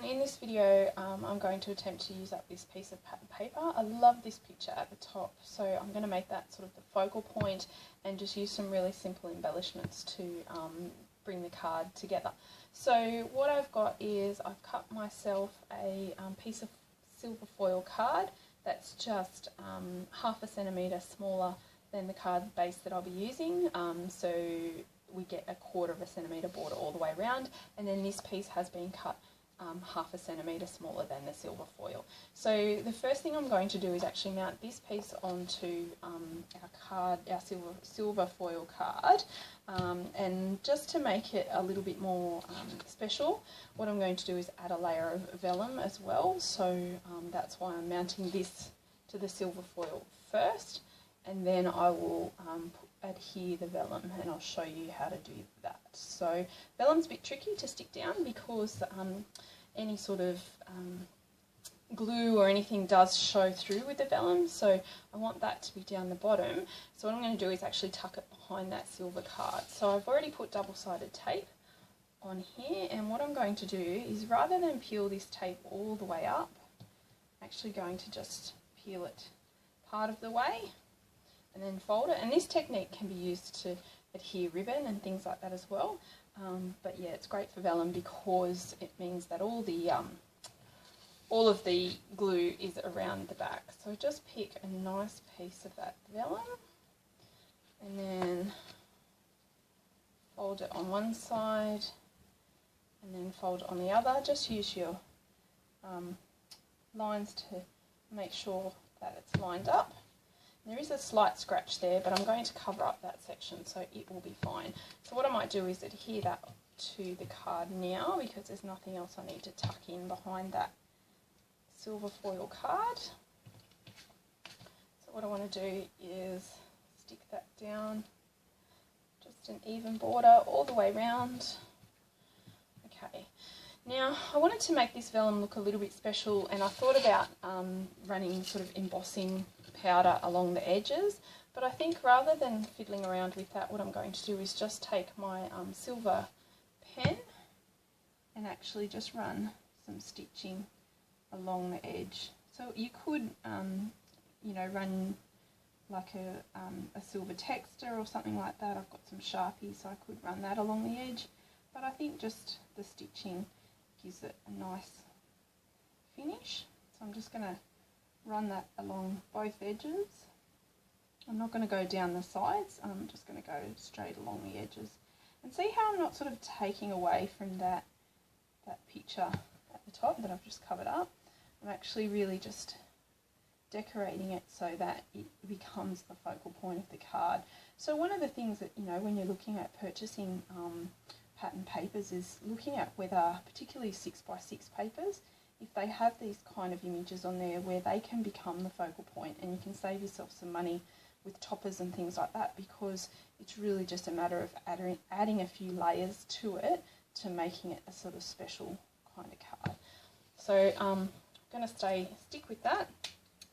in this video I'm going to attempt to use up this piece of pattern paper. I love this picture at the top, so I'm going to make that sort of the focal point and just use some really simple embellishments to bring the card together. So what I've got is I've cut myself a piece of silver foil card that's just half a centimetre smaller than the card base that I'll be using. So we get a 1/4 centimetre border all the way around, and then this piece has been cut half a centimetre smaller than the silver foil. So the first thing I'm going to do is actually mount this piece onto our silver foil card, and just to make it a little bit more special, what I'm going to do is add a layer of vellum as well. So that's why I'm mounting this to the silver foil first, and then I will adhere the vellum, and I'll show you how to do that. So vellum's a bit tricky to stick down because any sort of glue or anything does show through with the vellum, so I want that to be down the bottom. So what I'm going to do is actually tuck it behind that silver card. So I've already put double-sided tape on here, and what I'm going to do is, rather than peel this tape all the way up, I'm actually going to just peel it part of the way and then fold it. And this technique can be used to adhere ribbon and things like that as well. But yeah, it's great for vellum because it means that all of the glue is around the back. So just pick a nice piece of that vellum and then fold it on one side and then fold it on the other. Just use your lines to make sure that it's lined up. There is a slight scratch there, but I'm going to cover up that section so it will be fine. So what I might do is adhere that to the card now, because there's nothing else I need to tuck in behind that silver foil card. So what I want to do is stick that down, just an even border all the way around. Okay. Now, I wanted to make this vellum look a little bit special, and I thought about running sort of embossing powder along the edges, but I think rather than fiddling around with that, what I'm going to do is just take my silver pen and actually just run some stitching along the edge. So you could, you know, run like a silver texter or something like that. I've got some Sharpies, so I could run that along the edge, but I think just the stitching gives it a nice finish. So I'm just going to run that along both edges. I'm not going to go down the sides, I'm just going to go straight along the edges. And see how I'm not sort of taking away from that picture at the top that I've just covered up. I'm actually really just decorating it so that it becomes the focal point of the card. So one of the things that, you know, when you're looking at purchasing pattern papers is looking at whether, particularly 6x6 papers, if they have these kind of images on there where they can become the focal point, and you can save yourself some money with toppers and things like that, because it's really just a matter of adding a few layers to it to making it a sort of special kind of card. So I'm going to stick with that.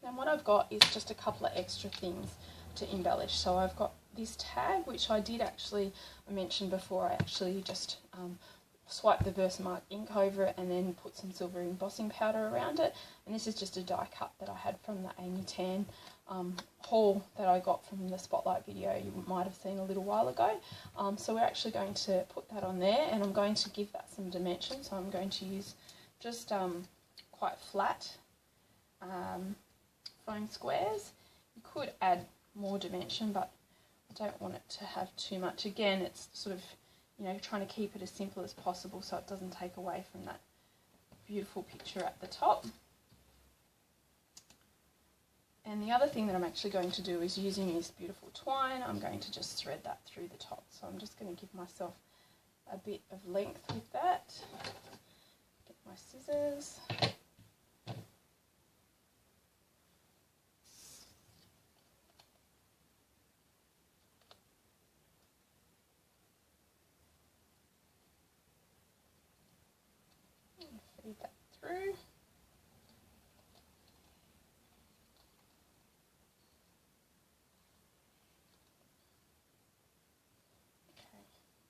Then what I've got is just a couple of extra things to embellish. So I've got this tag, which I mentioned before, I actually just swipe the Versamark ink over it and then put some silver embossing powder around it. And this is just a die cut that I had from the Amy Tan haul that I got from the Spotlight video you might have seen a little while ago. So we're actually going to put that on there, and I'm going to give that some dimension. So I'm going to use just quite flat foam squares. You could add more dimension, but I don't want it to have too much. Again, it's sort of, you know, trying to keep it as simple as possible so it doesn't take away from that beautiful picture at the top. And the other thing that I'm actually going to do is, using this beautiful twine, I'm going to just thread that through the top. So I'm just going to give myself a bit of length with that. Get my scissors. Feed that through. Okay,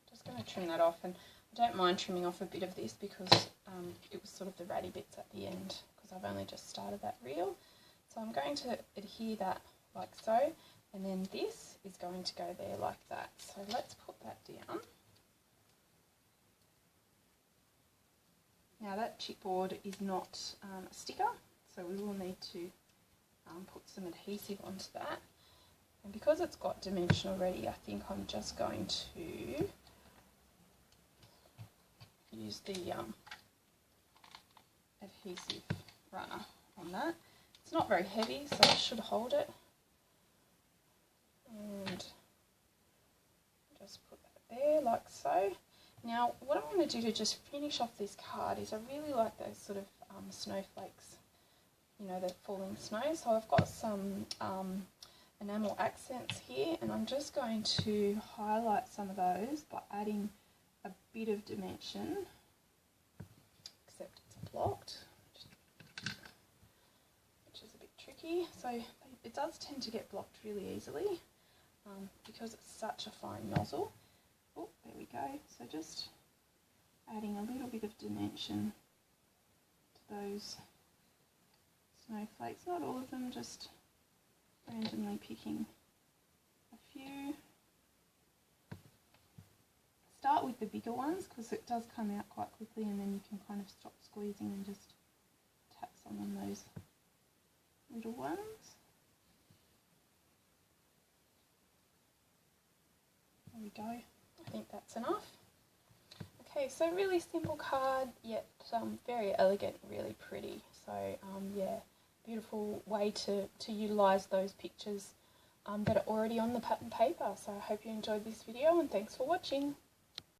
just going to trim that off, and I don't mind trimming off a bit of this because it was just sort of the ratty bits at the end, because I've only just started that reel. So I'm going to adhere that like so, and then this is going to go there like that. So let's put that down. Now that chipboard is not a sticker, so we will need to put some adhesive onto that. And because it's got dimension already, I think I'm just going to use the adhesive runner on that. It's not very heavy, so I should hold it. And just put that there like so. Now what I'm going to do to just finish off this card is I really like those sort of snowflakes, you know, the falling snow. So I've got some enamel accents here, and I'm just going to highlight some of those by adding a bit of dimension, except it's blocked, which is a bit tricky. So it does tend to get blocked really easily because it's such a fine nozzle. Oh, there we go. So just adding a little bit of dimension to those snowflakes. Not all of them, just randomly picking a few. Start with the bigger ones because it does come out quite quickly, and then you can kind of stop squeezing and just tap some on those little ones. There we go. I think that's enough. Okay, so really simple card, yet very elegant, really pretty. So yeah, beautiful way to utilise those pictures that are already on the pattern paper. So I hope you enjoyed this video, and thanks for watching.